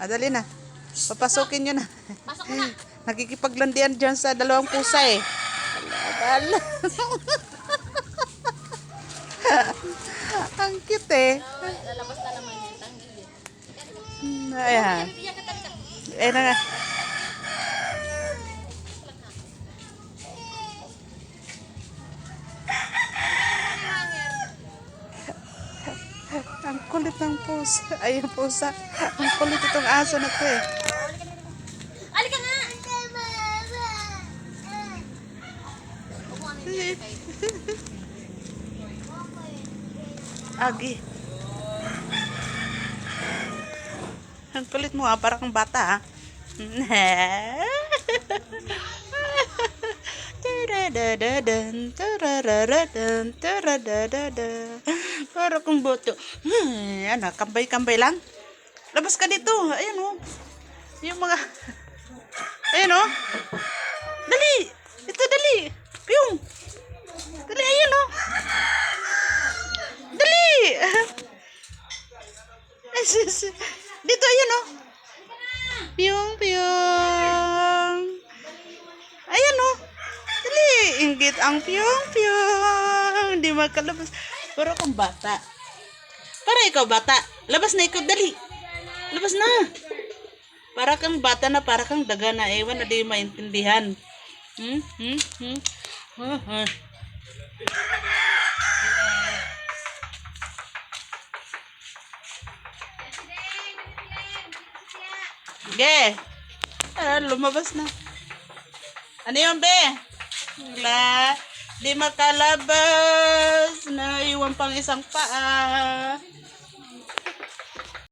Dali na. Papasukin nyo na. Pasok mo na. Nakikipaglandian dyan sa dalawang pusa eh. Ala. Ang cute eh. Lalabas na naman yan. Tanggil. Ayan. Iyak ka talaga. Ayan na nga. Ang kulit ng pusa. Ay, yung pusa. Ang kulit itong aso na to eh. Alika na! Agi. Ang kulit mo ah, parang kang bata ah. Parang kang boto. Ano, kambay-kambay lang. Labas ka dito. Ayan oh. Yung mga... Ayan oh. Dali. Ito dali. Piyong. Dali, ayan oh. Dali. Dito, ayan oh. Piyong, piyong. Ayan oh. Dali. Inggit ang piyong, piyong. Hindi makalabas. Pero kung bata. Para ikaw bata. Labas na ikaw, dali. Labas na. Para kang bata na, para kang daga na. Ewan na di maintindihan. Ge. Lumabas na. Ano yun, be? Wala. Di makalabas. Naiwan pang isang paa.